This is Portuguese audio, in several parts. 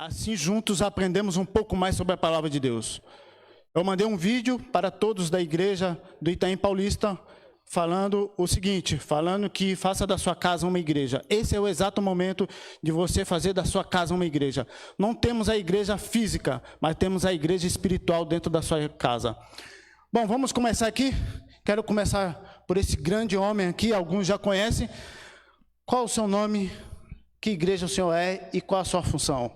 assim juntos aprendemos um pouco mais sobre a palavra de Deus. Eu mandei um vídeo para todos da igreja do Itaim Paulista, falando o seguinte, falando que faça da sua casa uma igreja. Esse é o exato momento de você fazer da sua casa uma igreja. Não temos a igreja física, mas temos a igreja espiritual dentro da sua casa. Bom, vamos começar aqui. Quero começar por esse grande homem aqui, alguns já conhecem. Qual o seu nome, que igreja o senhor é e qual a sua função?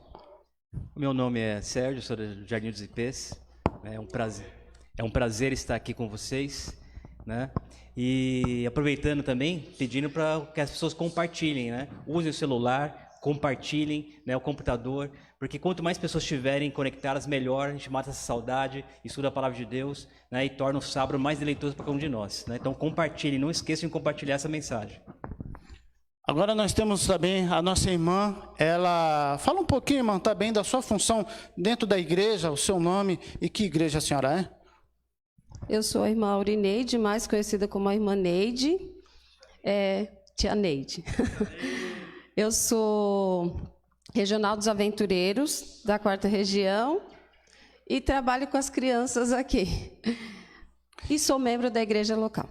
O meu nome é Sérgio, sou do Jardim dos Ipês. É um prazer estar aqui com vocês, né? E aproveitando também, pedindo para que as pessoas compartilhem, né? Usem o celular, compartilhem, né, o computador, porque quanto mais pessoas estiverem conectadas, melhor. A gente mata essa saudade, estuda a palavra de Deus, né, e torna o sábado mais deleitoso para cada um de nós, né? Então compartilhem, não esqueçam de compartilhar essa mensagem. Agora nós temos também a nossa irmã, ela fala um pouquinho, irmã, também da sua função dentro da igreja, o seu nome e que igreja a senhora é? Eu sou a irmã Aurineide, mais conhecida como a irmã Neide, tia Neide. Eu sou regional dos aventureiros da 4ª região e trabalho com as crianças aqui. E sou membro da igreja local.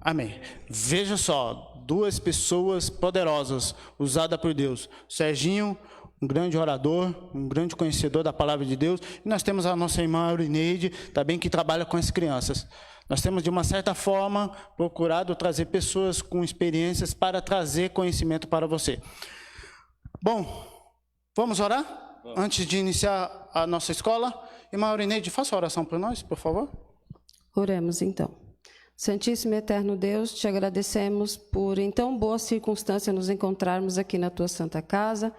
Amém. Veja só, duas pessoas poderosas usadas por Deus. Serginho, um grande orador, um grande conhecedor da palavra de Deus. E nós temos a nossa irmã Aurineide, também que trabalha com as crianças. Nós temos, de uma certa forma, procurado trazer pessoas com experiências para trazer conhecimento para você. Bom, vamos orar? Vamos. Antes de iniciar a nossa escola. Irmã Aurineide, faça a oração para nós, por favor. Oremos, então. Santíssimo e eterno Deus, te agradecemos por, em tão boa circunstância, nos encontrarmos aqui na tua santa casa,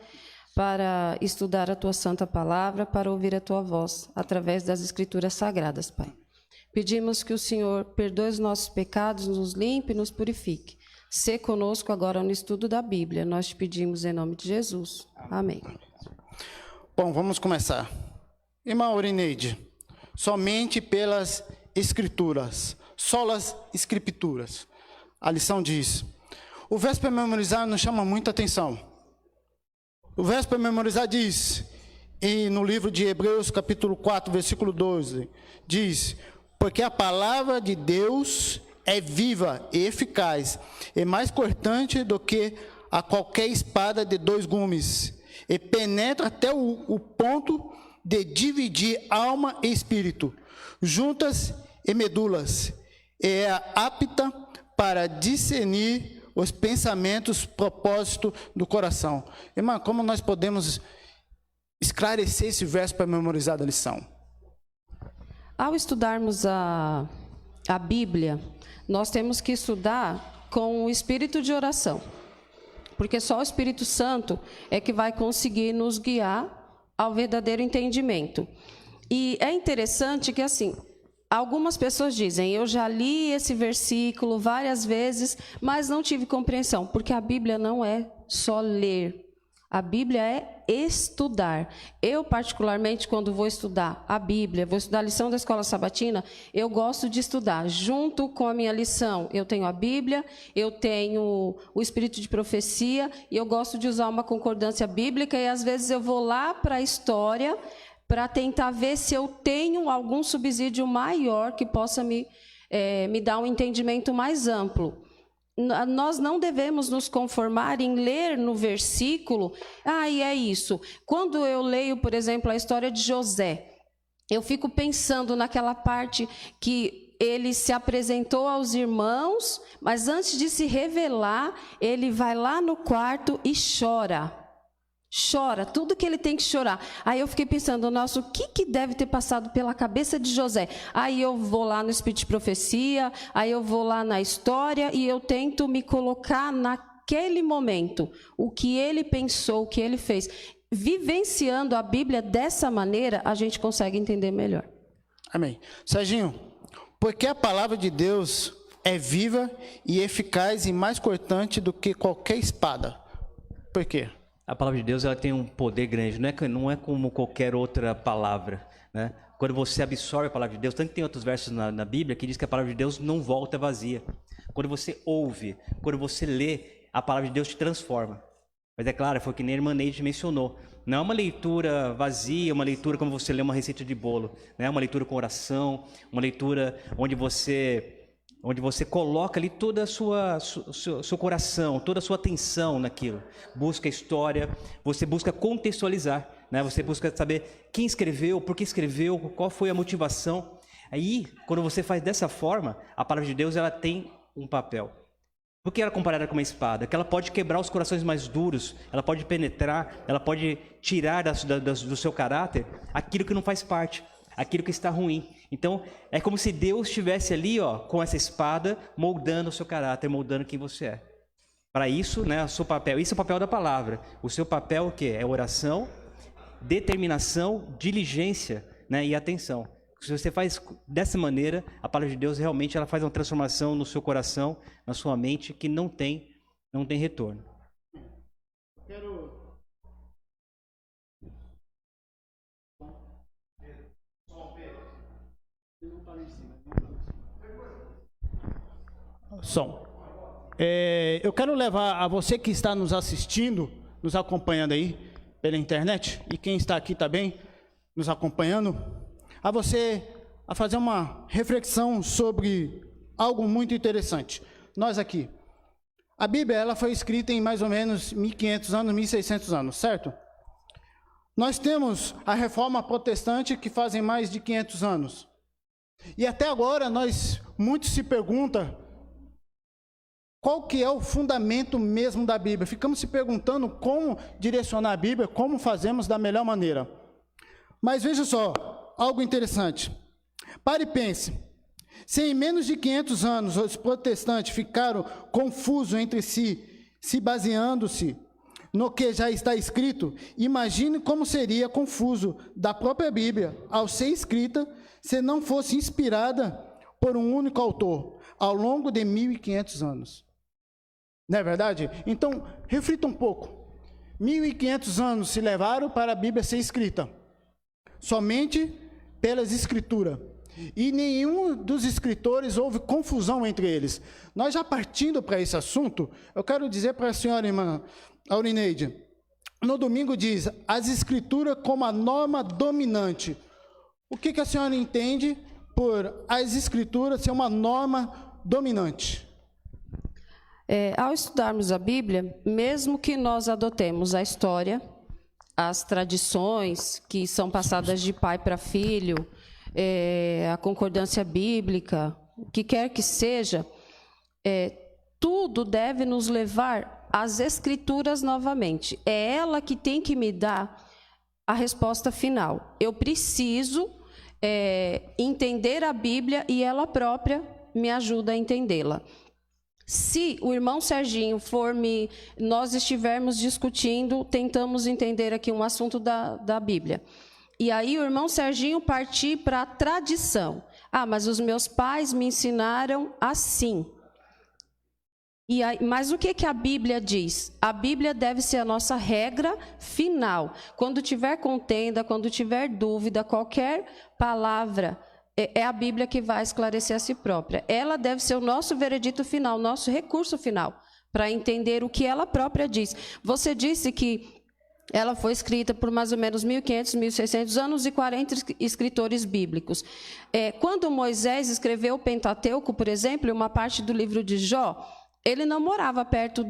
para estudar a tua santa palavra, para ouvir a tua voz, através das escrituras sagradas, Pai. Pedimos que o Senhor perdoe os nossos pecados, nos limpe e nos purifique. Sê conosco agora no estudo da Bíblia. Nós te pedimos em nome de Jesus. Amém. Bom, vamos começar. Irmã Aurineide, somente pelas escrituras, solas escrituras. A lição diz, o verso para memorizar nos chama muita atenção. O verso para memorizar diz, e no livro de Hebreus, capítulo 4, versículo 12, diz, porque a palavra de Deus é viva e eficaz, e mais cortante do que a qualquer espada de 2 gumes, e penetra até o ponto de dividir alma e espírito, juntas e medulas, e é apta para discernir os pensamentos, propósito do coração. Irmã, como nós podemos esclarecer esse verso para memorizar da lição? Ao estudarmos a Bíblia, nós temos que estudar com o espírito de oração, porque só o Espírito Santo é que vai conseguir nos guiar ao verdadeiro entendimento. E é interessante que, assim, algumas pessoas dizem, eu já li esse versículo várias vezes, mas não tive compreensão, porque a Bíblia não é só ler, a Bíblia é estudar. Eu, particularmente, quando vou estudar a Bíblia, vou estudar a lição da escola sabatina, eu gosto de estudar junto com a minha lição. Eu tenho a Bíblia, eu tenho o espírito de profecia, e eu gosto de usar uma concordância bíblica, e às vezes eu vou lá para a história, para tentar ver se eu tenho algum subsídio maior que possa me dar um entendimento mais amplo. Nós não devemos nos conformar em ler no versículo, e é isso. Quando eu leio, por exemplo, a história de José, eu fico pensando naquela parte que ele se apresentou aos irmãos, mas antes de se revelar, ele vai lá no quarto e chora. Chora, tudo que ele tem que chorar. Aí eu fiquei pensando, nossa, o que deve ter passado pela cabeça de José? Aí eu vou lá no Espírito de Profecia, aí eu vou lá na história e eu tento me colocar naquele momento, o que ele pensou, o que ele fez. Vivenciando a Bíblia dessa maneira, a gente consegue entender melhor. Amém. Serginho, porque a palavra de Deus é viva e eficaz e mais cortante do que qualquer espada. Por quê? A palavra de Deus, ela tem um poder grande, não é como qualquer outra palavra, né? Quando você absorve a palavra de Deus, tanto que tem outros versos na Bíblia que diz que a palavra de Deus não volta vazia. Quando você ouve, quando você lê, a palavra de Deus te transforma. Mas é claro, foi que nem a irmã Neide mencionou, Não é uma leitura vazia, uma leitura como você lê uma receita de bolo, né? Uma leitura com oração, uma leitura onde você coloca ali toda a seu coração, toda a sua atenção naquilo. Busca a história, você busca contextualizar, né? Você busca saber quem escreveu, por que escreveu, qual foi a motivação. Aí, quando você faz dessa forma, a palavra de Deus ela tem um papel. Por que ela é comparada com uma espada? Que ela pode quebrar os corações mais duros, ela pode penetrar, ela pode tirar do seu caráter aquilo que não faz parte, aquilo que está ruim. Então, é como se Deus estivesse ali, ó, com essa espada, moldando o seu caráter, moldando quem você é. Para isso, né, o seu papel, isso é o papel da palavra. O seu papel o quê? É oração, determinação, diligência, né, e atenção. Se você faz dessa maneira, a palavra de Deus realmente ela faz uma transformação no seu coração, na sua mente, que não tem retorno. Som. Eu quero levar a você que está nos assistindo, nos acompanhando aí pela internet, e quem está aqui também nos acompanhando, a você a fazer uma reflexão sobre algo muito interessante. Nós aqui, a Bíblia ela foi escrita em mais ou menos 1500 anos, 1600 anos, certo? Nós temos a Reforma Protestante que fazem mais de 500 anos. E até agora muitos se perguntam qual que é o fundamento mesmo da Bíblia. Ficamos se perguntando como direcionar a Bíblia, como fazemos da melhor maneira. Mas veja só, algo interessante. Pare e pense. Se em menos de 500 anos os protestantes ficaram confusos entre si, se baseando-se no que já está escrito, imagine como seria confuso da própria Bíblia ao ser escrita se não fosse inspirada por um único autor ao longo de 1500 anos. Não é verdade? Então, reflita um pouco. 1500 anos se levaram para a Bíblia ser escrita, somente pelas escrituras. E nenhum dos escritores houve confusão entre eles. Nós já partindo para esse assunto, eu quero dizer para a senhora, irmã Aurineide, no domingo diz, as escrituras como a norma dominante. O que a senhora entende por as escrituras ser uma norma dominante? Ao estudarmos a Bíblia, mesmo que nós adotemos a história, as tradições que são passadas de pai para filho, a concordância bíblica, o que quer que seja, tudo deve nos levar às Escrituras novamente. É ela que tem que me dar a resposta final. Eu preciso entender a Bíblia e ela própria me ajuda a entendê-la. Se o irmão Serginho nós estivermos discutindo, tentamos entender aqui um assunto da Bíblia, e aí o irmão Serginho partir para a tradição. Mas os meus pais me ensinaram assim. Mas o que a Bíblia diz? A Bíblia deve ser a nossa regra final. Quando tiver contenda, quando tiver dúvida, qualquer palavra, é a Bíblia que vai esclarecer a si própria. Ela deve ser o nosso veredito final, nosso recurso final, para entender o que ela própria diz. Você disse que ela foi escrita por mais ou menos 1500, 1600 anos e 40 escritores bíblicos. Quando Moisés escreveu o Pentateuco, por exemplo, uma parte do livro de Jó, ele não morava perto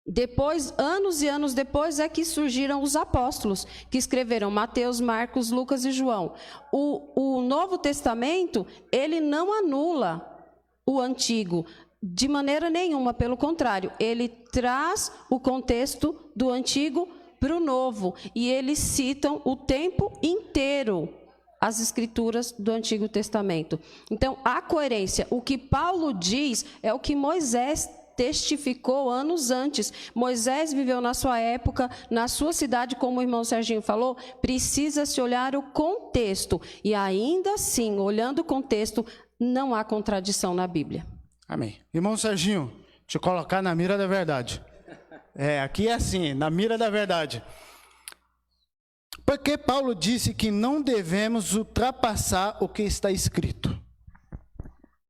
Depois, anos e anos depois, é que surgiram os apóstolos, que escreveram Mateus, Marcos, Lucas e João. O Novo Testamento, ele não anula o Antigo, de maneira nenhuma, pelo contrário, ele traz o contexto do Antigo para o Novo, e eles citam o tempo inteiro as escrituras do Antigo Testamento. Então, a coerência, o que Paulo diz é o que Moisés testificou anos antes. Moisés viveu na sua época, na sua cidade, como o irmão Serginho falou, precisa-se olhar o contexto, e ainda assim, olhando o contexto, não há contradição na Bíblia. Amém. Irmão Serginho, te colocar na mira da verdade. Aqui é assim, na mira da verdade. Porque Paulo disse que não devemos ultrapassar o que está escrito.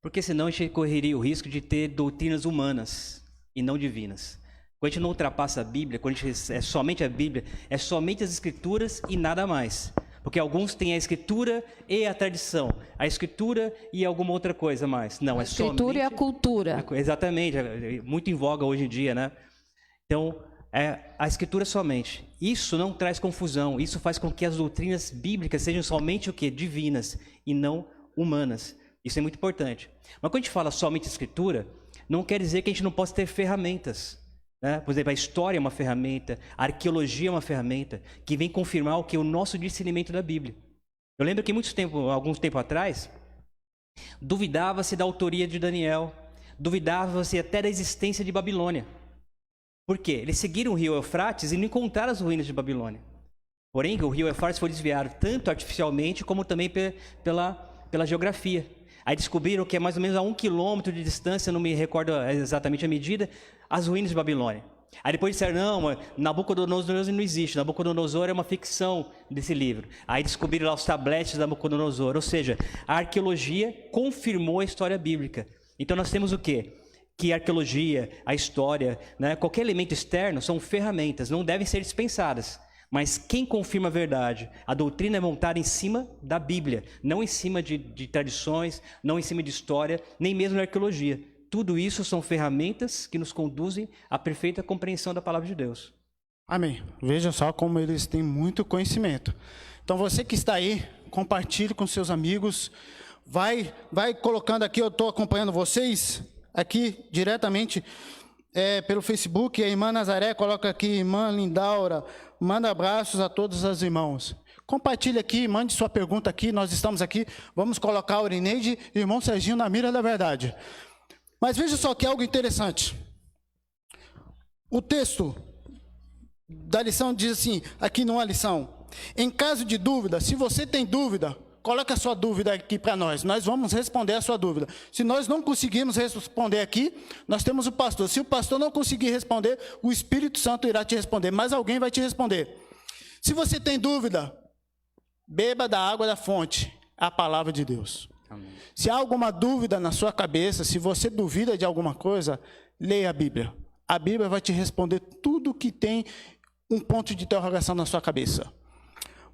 Porque senão a gente correria o risco de ter doutrinas humanas e não divinas. Quando a gente não ultrapassa a Bíblia, quando a gente é somente a Bíblia, é somente as Escrituras e nada mais. Porque alguns têm a Escritura e a tradição, a Escritura e alguma outra coisa mais. Não, é somente... A Escritura e a cultura. Exatamente, é muito em voga hoje em dia, né? Então, é a Escritura somente. Isso não traz confusão, isso faz com que as doutrinas bíblicas sejam somente o quê? Divinas e não humanas. Isso é muito importante. Mas quando a gente fala somente Escritura, não quer dizer que a gente não possa ter ferramentas. Né? Por exemplo, a história é uma ferramenta, a arqueologia é uma ferramenta que vem confirmar o que? O nosso discernimento da Bíblia. Eu lembro que alguns tempo atrás, duvidava-se da autoria de Daniel, duvidava-se até da existência de Babilônia. Por quê? Eles seguiram o rio Eufrates e não encontraram as ruínas de Babilônia. Porém, o rio Eufrates foi desviado tanto artificialmente como também pela geografia. Aí descobriram que é mais ou menos a 1 quilômetro de distância, não me recordo exatamente a medida, as ruínas de Babilônia. Aí depois disseram, não, Nabucodonosor não existe, Nabucodonosor é uma ficção desse livro. Aí descobriram lá os tabletes de Nabucodonosor, ou seja, a arqueologia confirmou a história bíblica. Então nós temos o quê? Que a arqueologia, a história, né, qualquer elemento externo são ferramentas, não devem ser dispensadas. Mas quem confirma a verdade? A doutrina é montada em cima da Bíblia, não em cima de tradições, não em cima de história, nem mesmo da arqueologia. Tudo isso são ferramentas que nos conduzem à perfeita compreensão da palavra de Deus. Amém. Veja só como eles têm muito conhecimento. Então você que está aí, compartilhe com seus amigos. Vai colocando aqui, eu estou acompanhando vocês aqui diretamente pelo Facebook. A irmã Nazaré coloca aqui, irmã Lindaura, manda abraços a todos os irmãos. Compartilhe aqui, mande sua pergunta aqui, nós estamos aqui. Vamos colocar a Aurineide e o irmão Serginho na mira da verdade. Mas veja só que é algo interessante. O texto da lição diz assim, aqui numa lição: em caso de dúvida, se você tem dúvida, coloque a sua dúvida aqui para nós. Nós vamos responder a sua dúvida. Se nós não conseguirmos responder aqui, nós temos o pastor. Se o pastor não conseguir responder, o Espírito Santo irá te responder, mas alguém vai te responder. Se você tem dúvida, beba da água da fonte, a palavra de Deus. Amém. Se há alguma dúvida na sua cabeça, se você duvida de alguma coisa, leia a Bíblia. A Bíblia vai te responder tudo que tem um ponto de interrogação na sua cabeça.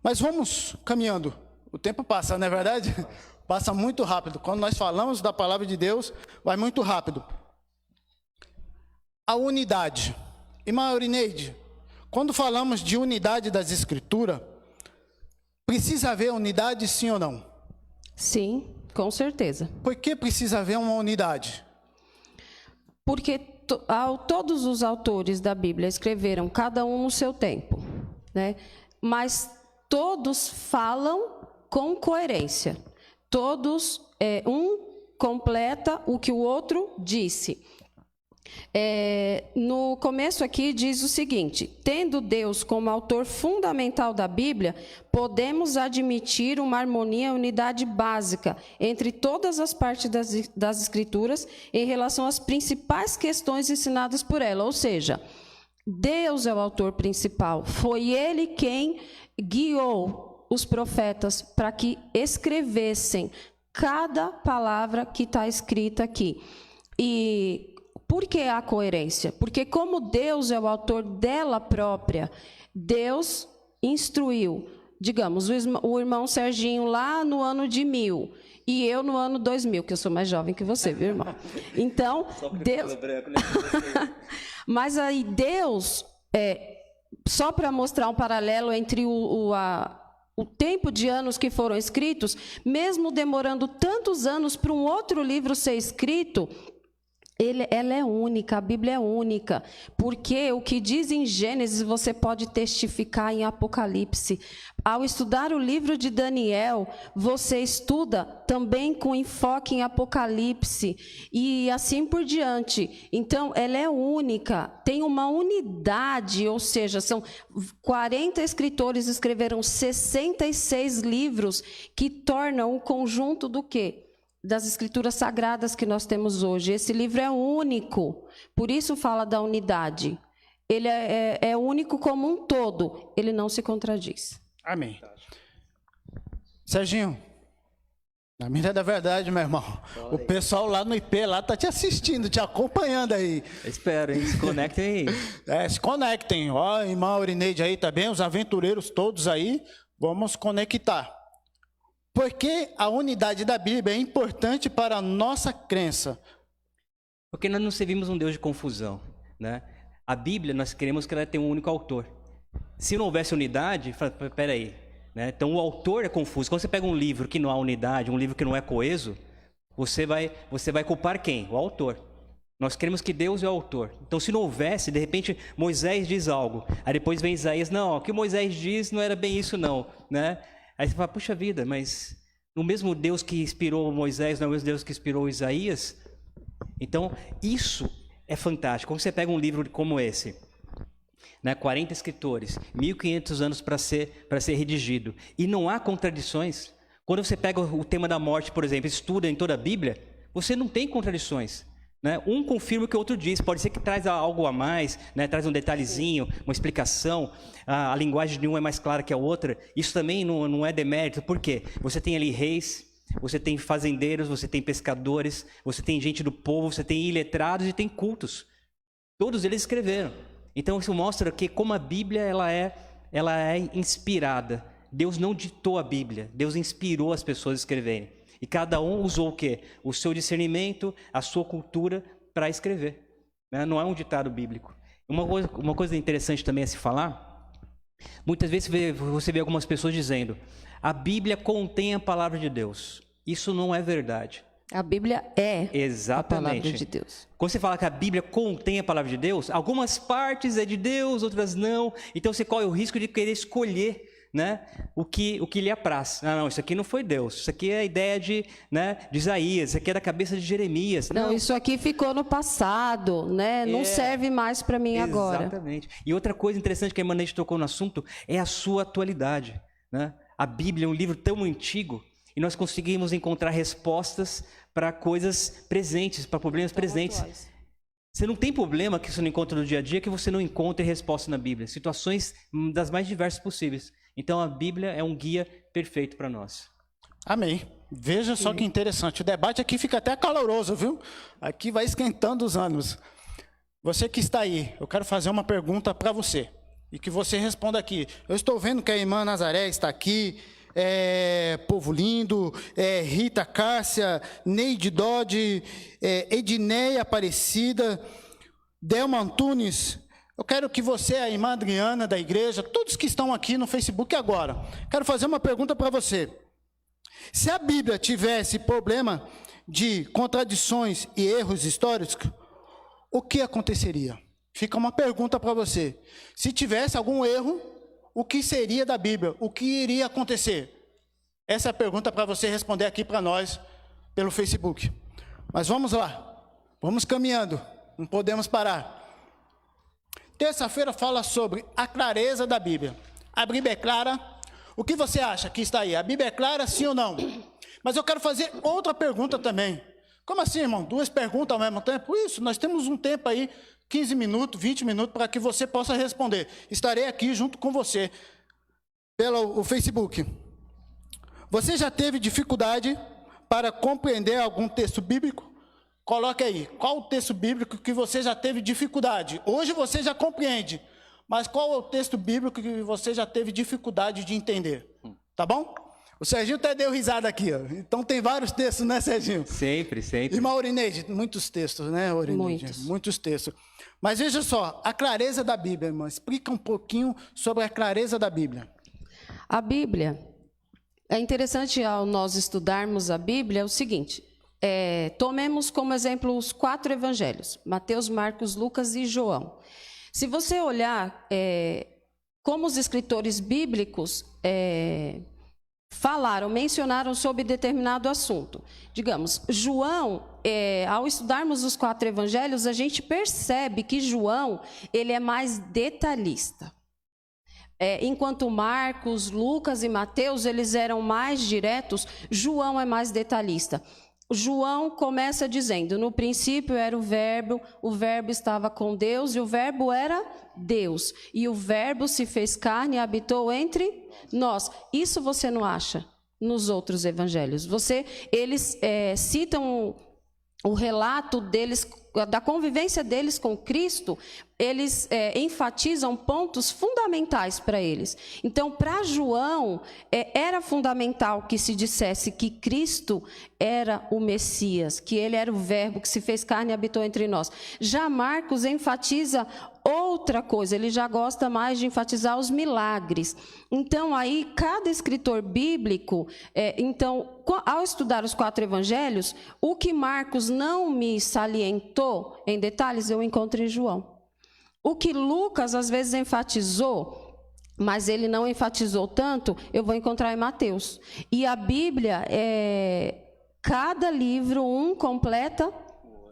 Mas vamos caminhando. O tempo passa, não é verdade? Passa muito rápido. Quando nós falamos da palavra de Deus, vai muito rápido. A unidade. Irmã Aurineide, quando falamos de unidade das Escrituras, precisa haver unidade, sim ou não? Sim, com certeza. Por que precisa haver uma unidade? Porque todos os autores da Bíblia escreveram, cada um no seu tempo, né? Mas todos falam com coerência. Todos, um completa o que o outro disse. No começo aqui diz o seguinte: tendo Deus como autor fundamental da Bíblia, podemos admitir uma harmonia e unidade básica entre todas as partes das Escrituras em relação às principais questões ensinadas por ela. Ou seja, Deus é o autor principal, foi Ele quem guiou os profetas para que escrevessem cada palavra que está escrita aqui. E por que a coerência? Porque como Deus é o autor dela própria, Deus instruiu, digamos, o irmão Serginho lá no ano de 1000 e eu no ano 2000, que eu sou mais jovem que você, viu, irmão? Então, Deus... Mas aí Deus, só para mostrar um paralelo entre o tempo de anos que foram escritos, mesmo demorando tantos anos para um outro livro ser escrito, ela é única, a Bíblia é única, porque o que diz em Gênesis você pode testificar em Apocalipse. Ao estudar o livro de Daniel, você estuda também com enfoque em Apocalipse e assim por diante. Então, ela é única, tem uma unidade, ou seja, são 40 escritores escreveram 66 livros que tornam um conjunto do quê? Das escrituras sagradas que nós temos hoje. Esse livro é único, por isso fala da unidade. Ele é único como um todo, ele não se contradiz. Amém. Serginho, Na mira da verdade, meu irmão. O pessoal lá no IP lá tá te assistindo, te acompanhando aí. Eu espero, hein? Se conectem aí. Se conectem. Ó, irmã Aurineide aí também, os aventureiros todos aí, vamos conectar. Porque a unidade da Bíblia é importante para a nossa crença. Porque nós não servimos um Deus de confusão, né? A Bíblia, nós queremos que ela tenha um único autor. Se não houvesse unidade, peraí, né? Então o autor é confuso. Quando você pega um livro que não há unidade, um livro que não é coeso, você vai culpar quem? O autor. Nós queremos que Deus é o autor. Então se não houvesse, de repente Moisés diz algo, aí depois vem Isaías, não, o que Moisés diz não era bem isso não, né? Aí você fala, puxa vida, mas o mesmo Deus que inspirou Moisés não é o mesmo Deus que inspirou Isaías? Então isso é fantástico. Quando você pega um livro como esse, né, 40 escritores, 1.500 anos para ser redigido, e não há contradições. Quando você pega o tema da morte, por exemplo, estuda em toda a Bíblia, você não tem contradições, né? Um confirma o que o outro diz. Pode ser que traz algo a mais, né? Traz um detalhezinho, uma explicação, a linguagem de um é mais clara que a outra. Isso também não é demérito. Por quê? Você tem ali reis, você tem fazendeiros, você tem pescadores, você tem gente do povo, você tem iletrados e tem cultos. Todos eles escreveram. Então isso mostra que como a Bíblia ela é inspirada. Deus não ditou a Bíblia, Deus inspirou as pessoas a escreverem. E cada um usou o quê? O seu discernimento, a sua cultura para escrever, né? Não é um ditado bíblico. Uma coisa interessante também a se falar, muitas vezes você vê algumas pessoas dizendo, a Bíblia contém a palavra de Deus. Isso não é verdade. A Bíblia é exatamente a palavra de Deus. Quando você fala que a Bíblia contém a palavra de Deus, algumas partes é de Deus, outras não. Então você corre o risco de querer escolher, né, o que lhe apraz. Não, isso aqui não foi Deus. Isso aqui é a ideia de Isaías, isso aqui é da cabeça de Jeremias. Não, isso aqui ficou no passado, né? Não serve mais para mim agora. Exatamente. E outra coisa interessante que a irmã Neide tocou no assunto é a sua atualidade, né? A Bíblia é um livro tão antigo e nós conseguimos encontrar respostas para coisas presentes, para problemas presentes. Atuais. Você não tem problema que você não encontra no dia a dia que você não encontre resposta na Bíblia. Situações das mais diversas possíveis. Então a Bíblia é um guia perfeito para nós. Amém. Veja só que interessante. O debate aqui fica até caloroso, viu? Aqui vai esquentando os ânimos. Você que está aí, eu quero fazer uma pergunta para você. E que você responda aqui. Eu estou vendo que a irmã Nazaré está aqui. Povo Lindo, Rita Cássia, Neide Dodge, Edneia Aparecida, Delma Antunes. Eu quero que você, a irmã Adriana da igreja, todos que estão aqui no Facebook agora, quero fazer uma pergunta para você. Se a Bíblia tivesse problema de contradições e erros históricos, o que aconteceria? Fica uma pergunta para você. Se tivesse algum erro, o que seria da Bíblia? O que iria acontecer? Essa é a pergunta para você responder aqui para nós, pelo Facebook. Mas vamos lá, vamos caminhando, não podemos parar. Terça-feira fala sobre a clareza da Bíblia. A Bíblia é clara? O que você acha que está aí? A Bíblia é clara, sim ou não? Mas eu quero fazer outra pergunta também. Como assim, irmão? Duas perguntas ao mesmo tempo? Isso, nós temos um tempo aí, 15 minutos, 20 minutos, para que você possa responder. Estarei aqui junto com você, pelo Facebook. Você já teve dificuldade para compreender algum texto bíblico? Coloque aí, qual o texto bíblico que você já teve dificuldade? Hoje você já compreende, mas qual é o texto bíblico que você já teve dificuldade de entender? Tá bom? O Serginho até deu risada aqui, ó. Então tem vários textos, né, Serginho? Sempre, sempre. Irmã Aurineide, muitos textos, né, Aurineide? Muitos textos. Mas veja só, a clareza da Bíblia, irmã. Explica um pouquinho sobre a clareza da Bíblia. A Bíblia, é interessante ao nós estudarmos a Bíblia, é o seguinte, tomemos como exemplo os 4 evangelhos, Mateus, Marcos, Lucas e João. Se você olhar como os escritores bíblicos mencionaram sobre determinado assunto. Digamos, João, ao estudarmos os 4 evangelhos, a gente percebe que João, ele é mais detalhista. Enquanto Marcos, Lucas e Mateus, eles eram mais diretos, João é mais detalhista. João começa dizendo, no princípio era o verbo estava com Deus e o verbo era Deus. E o verbo se fez carne e habitou entre nós. Isso você não acha nos outros evangelhos. Eles citam o relato deles, da convivência deles com Cristo, eles enfatizam pontos fundamentais para eles. Então, para João, era fundamental que se dissesse que Cristo era o Messias, que ele era o Verbo que se fez carne e habitou entre nós. Já Marcos enfatiza outra coisa, ele já gosta mais de enfatizar os milagres. Então, aí, cada escritor bíblico, ao estudar os 4 evangelhos, o que Marcos não me salientou em detalhes, eu encontro em João. O que Lucas, às vezes, enfatizou, mas ele não enfatizou tanto, eu vou encontrar em Mateus. E a Bíblia, cada livro, um completa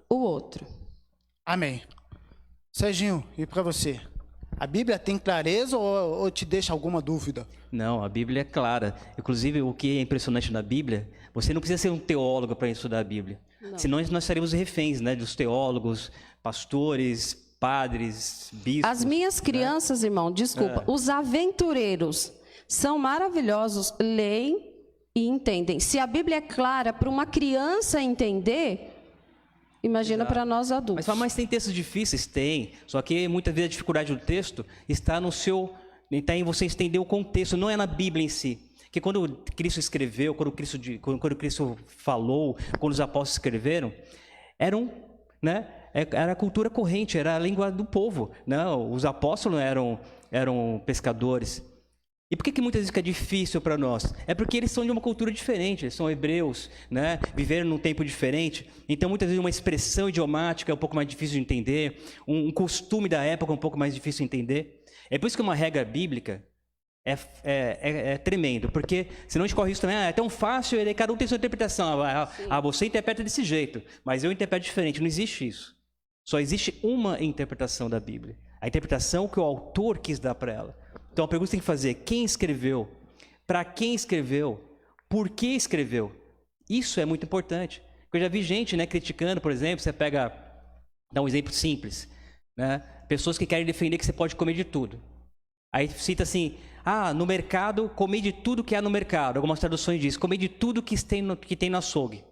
o outro. Amém. Serginho, e para você? A Bíblia tem clareza ou te deixa alguma dúvida? Não, a Bíblia é clara. Inclusive, o que é impressionante na Bíblia, você não precisa ser um teólogo para estudar a Bíblia. Não. Senão nós seremos reféns, né, dos teólogos, pastores, padres, bispos. As minhas crianças, irmão, desculpa, os aventureiros são maravilhosos, leem e entendem. Se a Bíblia é clara para uma criança entender, imagina para nós adultos. Mas tem textos difíceis? Tem. Só que muitas vezes a dificuldade do texto está está em você entender o contexto, não é na Bíblia em si. Que quando Cristo escreveu, quando Cristo falou, quando os apóstolos escreveram, era a cultura corrente, era a língua do povo. Né? Os apóstolos eram pescadores. E por que muitas vezes é difícil para nós? É porque eles são de uma cultura diferente, eles são hebreus, né? Viveram num tempo diferente. Então, muitas vezes, uma expressão idiomática é um pouco mais difícil de entender, um costume da época é um pouco mais difícil de entender. É por isso que uma regra bíblica é tremendo, porque senão a gente corre isso também, é tão fácil, cada um tem sua interpretação. Você interpreta desse jeito, mas eu interpreto diferente. Não existe isso. Só existe uma interpretação da Bíblia. A interpretação que o autor quis dar para ela. Então a pergunta que você tem que fazer: quem escreveu? Para quem escreveu? Por que escreveu? Isso é muito importante. Eu já vi gente, né, criticando, por exemplo, dá um exemplo simples, né? Pessoas que querem defender que você pode comer de tudo. Aí cita assim: no mercado, comer de tudo que há no mercado. Algumas traduções dizem: comer de tudo que tem no açougue.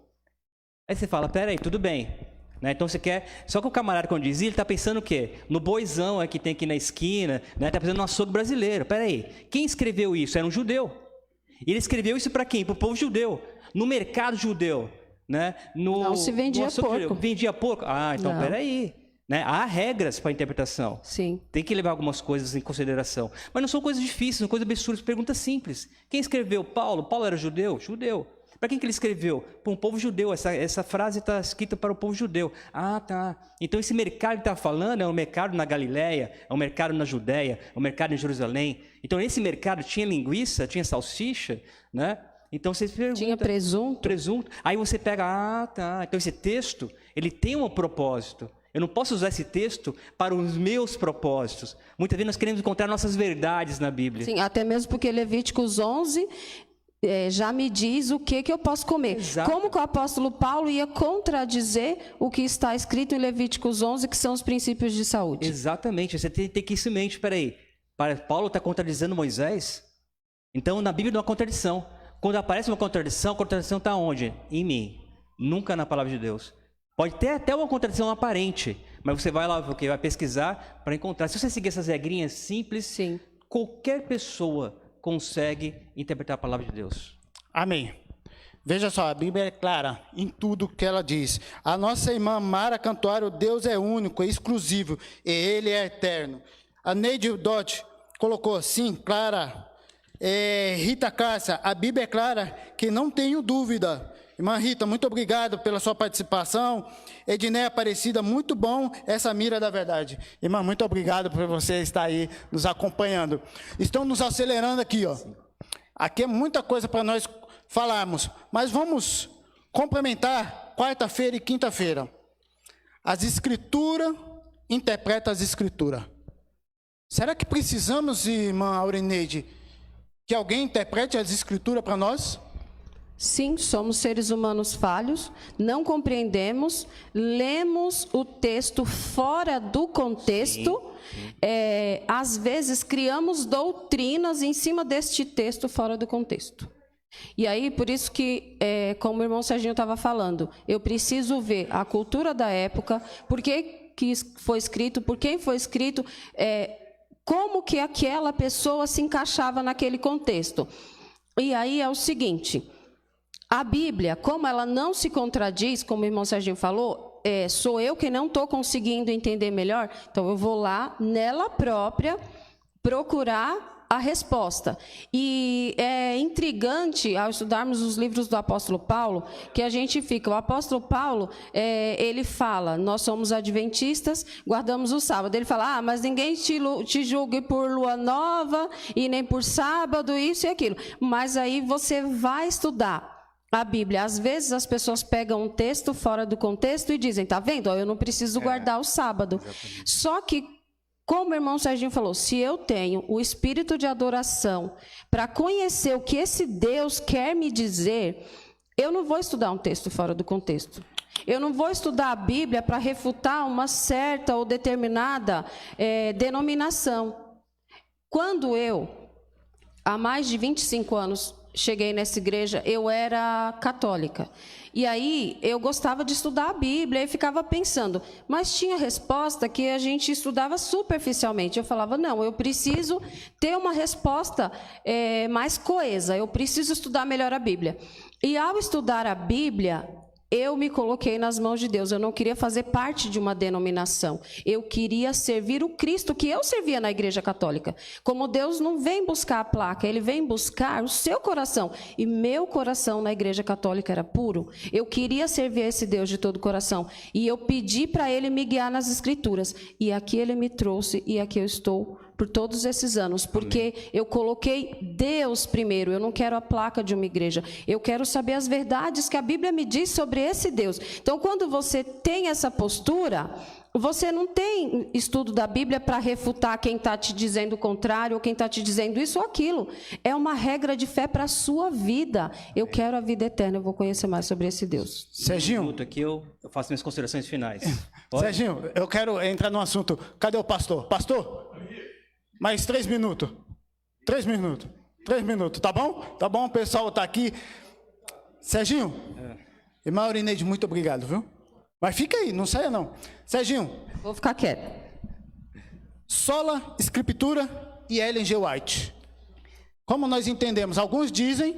Aí você fala: peraí, tudo bem. Né? Então você quer... Só que o camarada, quando dizia, ele está pensando o quê? No boizão que tem aqui na esquina, né? Está pensando no açougue brasileiro. Peraí, quem escreveu isso? Era um judeu. E ele escreveu isso para quem? Para o povo judeu. No mercado judeu. Né? Não se vendia porco. Judeu. Vendia porco? Então peraí. Né? Há regras para a interpretação. Sim. Tem que levar algumas coisas em consideração. Mas não são coisas difíceis, são coisas absurdas, perguntas simples. Quem escreveu? Paulo? Paulo era judeu? Judeu. Para quem que ele escreveu? Para um povo judeu. Essa frase está escrita para o povo judeu. Tá. Então esse mercado que está falando é um mercado na Galileia, é um mercado na Judéia, é um mercado em Jerusalém. Então nesse mercado tinha linguiça, tinha salsicha, né? Então você pergunta... Tinha presunto. Presunto. Aí você pega, Então esse texto, ele tem um propósito. Eu não posso usar esse texto para os meus propósitos. Muitas vezes nós queremos encontrar nossas verdades na Bíblia. Sim, até mesmo porque Levíticos 11... já me diz o que eu posso comer. Exato. Como que o apóstolo Paulo ia contradizer o que está escrito em Levíticos 11, que são os princípios de saúde? Exatamente, você tem que isso em mente. Peraí, Paulo está contradizendo Moisés? Então, na Bíblia não há contradição. Quando aparece uma contradição, a contradição está onde? Em mim, nunca na palavra de Deus. Pode ter até uma contradição aparente, mas você vai lá, vai pesquisar para encontrar. Se você seguir essas regrinhas simples, sim, qualquer pessoa consegue interpretar a palavra de Deus. Amém. Veja só, a Bíblia é clara em tudo que ela diz. A nossa irmã Mara Cantuário, Deus é único, é exclusivo, e Ele é eterno. A Neide Dott colocou, sim, clara. Rita Cássia, a Bíblia é clara, que não tenho dúvida. Irmã Rita, muito obrigado pela sua participação. Edneia Aparecida, muito bom essa mira da verdade. Irmã, muito obrigado por você estar aí nos acompanhando. Estão nos acelerando aqui, ó. Aqui é muita coisa para nós falarmos, mas vamos complementar quarta-feira e quinta-feira. As Escrituras interpretam as Escrituras. Será que precisamos, irmã Aurineide, que alguém interprete as Escrituras para nós? Sim, somos seres humanos falhos, não compreendemos, lemos o texto fora do contexto, às vezes criamos doutrinas em cima deste texto fora do contexto. E aí, por isso que, como o irmão Serginho estava falando, eu preciso ver a cultura da época, por que foi escrito, por quem foi escrito, como que aquela pessoa se encaixava naquele contexto. E aí é o seguinte, a Bíblia, como ela não se contradiz, como o irmão Serginho falou, sou eu que não estou conseguindo entender melhor, então eu vou lá, nela própria, procurar a resposta. E é intrigante, ao estudarmos os livros do apóstolo Paulo, que a gente fica, o apóstolo Paulo, ele fala, nós somos adventistas, guardamos o sábado. Ele fala, mas ninguém te julgue por lua nova, e nem por sábado, isso e aquilo. Mas aí você vai estudar a Bíblia. Às vezes as pessoas pegam um texto fora do contexto e dizem, tá vendo? Eu não preciso guardar o sábado. Exatamente. Só que, como o irmão Serginho falou, se eu tenho o espírito de adoração para conhecer o que esse Deus quer me dizer, eu não vou estudar um texto fora do contexto. Eu não vou estudar a Bíblia para refutar uma certa ou determinada denominação. Quando eu, há mais de 25 anos, cheguei nessa igreja, eu era católica. E aí eu gostava de estudar a Bíblia e ficava pensando, mas tinha resposta que a gente estudava superficialmente. Eu falava, não, eu preciso ter uma resposta mais coesa, eu preciso estudar melhor a Bíblia. E ao estudar a Bíblia, eu me coloquei nas mãos de Deus. Eu não queria fazer parte de uma denominação. Eu queria servir o Cristo que eu servia na Igreja Católica. Como Deus não vem buscar a placa, Ele vem buscar o seu coração. E meu coração na Igreja Católica era puro. Eu queria servir a esse Deus de todo o coração. E eu pedi para Ele me guiar nas Escrituras. E aqui Ele me trouxe e aqui eu estou por todos esses anos, porque eu coloquei Deus primeiro. Eu não quero a placa de uma igreja, eu quero saber as verdades que a Bíblia me diz sobre esse Deus. Então, quando você tem essa postura, você não tem estudo da Bíblia para refutar quem está te dizendo o contrário, ou quem está te dizendo isso ou aquilo. É uma regra de fé para a sua vida. Eu quero a vida eterna, eu vou conhecer mais sobre esse Deus. Serginho, aqui eu faço minhas considerações finais. Serginho, eu quero entrar no assunto. Cadê o pastor? Pastor? Mais 3 minutos. 3 minutos. 3 minutos, tá bom? Tá bom, o pessoal está aqui. Serginho, irmã Aurineide, muito obrigado, viu? Mas fica aí, não saia não. Serginho. Vou ficar quieto. Sola Escritura e Ellen G. White. Como nós entendemos? Alguns dizem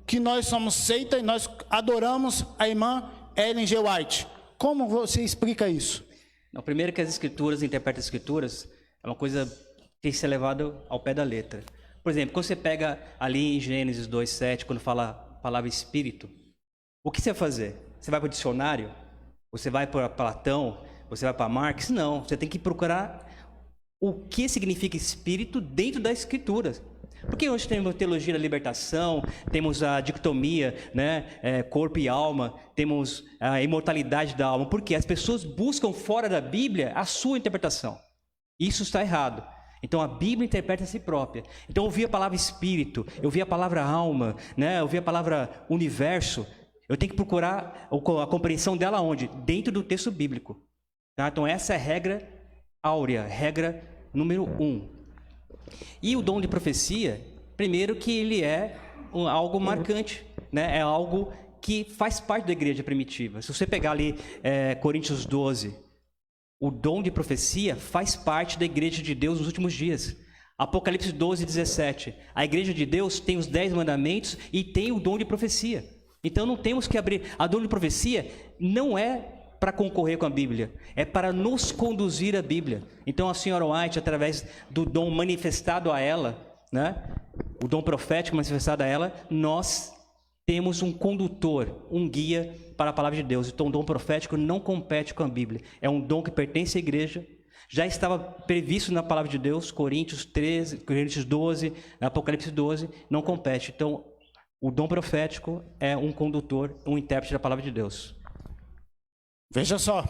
que nós somos seita e nós adoramos a irmã Ellen G. White. Como você explica isso? Não, primeiro que as escrituras, interpretam as escrituras, é uma coisa que tem que ser levado ao pé da letra. Por exemplo, quando você pega ali em Gênesis 2:7, quando fala a palavra espírito, o que você vai fazer? Você vai para o dicionário? Você vai para Platão? Você vai para Marx? Não, você tem que procurar o que significa espírito dentro das escrituras. Porque hoje temos teologia da libertação, temos a dicotomia, né, corpo e alma, temos a imortalidade da alma, porque as pessoas buscam fora da Bíblia a sua interpretação. Isso está errado. Então a Bíblia interpreta a si própria. Então eu vi a palavra espírito, eu vi a palavra alma, né, eu vi a palavra universo. Eu tenho que procurar a compreensão dela onde? Dentro do texto bíblico. Tá? Então essa é a regra áurea, regra número 1. E o dom de profecia, primeiro que ele é algo marcante, né? É algo que faz parte da igreja primitiva. Se você pegar ali Coríntios 12, o dom de profecia faz parte da igreja de Deus nos últimos dias. Apocalipse 12:17, a igreja de Deus tem os 10 mandamentos e tem o dom de profecia. Então não temos que abrir. A dom de profecia não é para concorrer com a Bíblia, é para nos conduzir à Bíblia. Então a senhora White, através do dom manifestado a ela, né, o dom profético manifestado a ela, nós temos um condutor, um guia para a palavra de Deus. Então o dom profético não compete com a Bíblia, é um dom que pertence à igreja, já estava previsto na palavra de Deus, Coríntios 13, Coríntios 12, Apocalipse 12, não compete. Então o dom profético é um condutor, um intérprete da palavra de Deus. Veja só,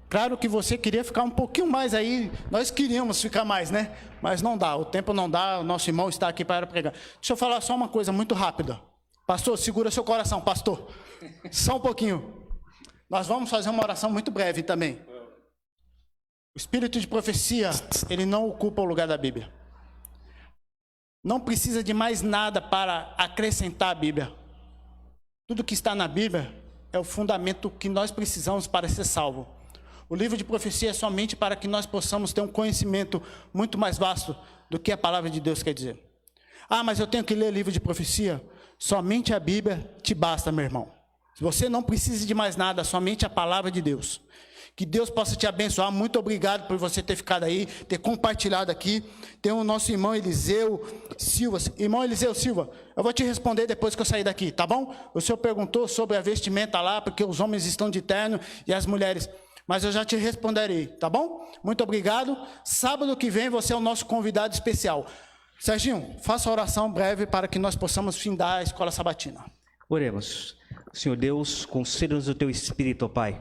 claro que você queria ficar um pouquinho mais aí, nós queríamos ficar mais, né? Mas não dá, o tempo não dá, o nosso irmão está aqui para pregar. Deixa eu falar só uma coisa muito rápida. Pastor, segura seu coração, pastor. Só um pouquinho. Nós vamos fazer uma oração muito breve também. O espírito de profecia, ele não ocupa o lugar da Bíblia. não precisa de mais nada para acrescentar à Bíblia. Tudo que está na Bíblia é o fundamento que nós precisamos para ser salvo. O livro de profecia é somente para que nós possamos ter um conhecimento muito mais vasto do que a palavra de Deus quer dizer. Ah, mas eu tenho que ler livro de profecia? Somente a Bíblia te basta, meu irmão. Você não precisa de mais nada, somente a palavra de Deus. Que Deus possa te abençoar. Muito obrigado por você ter ficado aí, ter compartilhado aqui. Tem o nosso irmão Eliseu Silva. Irmão Eliseu Silva, eu vou te responder depois que eu sair daqui, tá bom? O senhor perguntou sobre a vestimenta lá, porque os homens estão de terno e as mulheres. Mas eu já te responderei, tá bom? Muito obrigado. Sábado que vem você é o nosso convidado especial. Serginho, faça a oração breve para que nós possamos findar a escola sabatina. Oremos. Senhor Deus, conceda-nos o teu Espírito, ó Pai,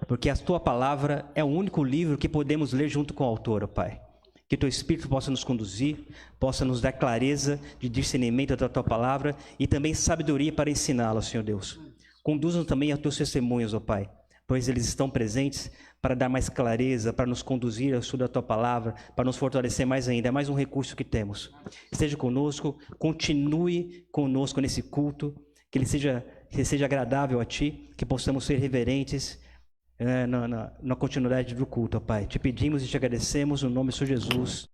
porque a tua palavra é o único livro que podemos ler junto com o autor, ó Pai. Que o teu Espírito possa nos conduzir, possa nos dar clareza de discernimento da tua palavra e também sabedoria para ensiná-la, Senhor Deus. Conduza-nos também aos teus testemunhos, ó Pai, pois eles estão presentes para dar mais clareza, para nos conduzir ao estudo da tua palavra, para nos fortalecer mais ainda. É mais um recurso que temos. Esteja conosco, continue conosco nesse culto, que ele seja agradável a ti, que possamos ser reverentes na continuidade do culto, ó Pai. Te pedimos e te agradecemos no nome de Jesus.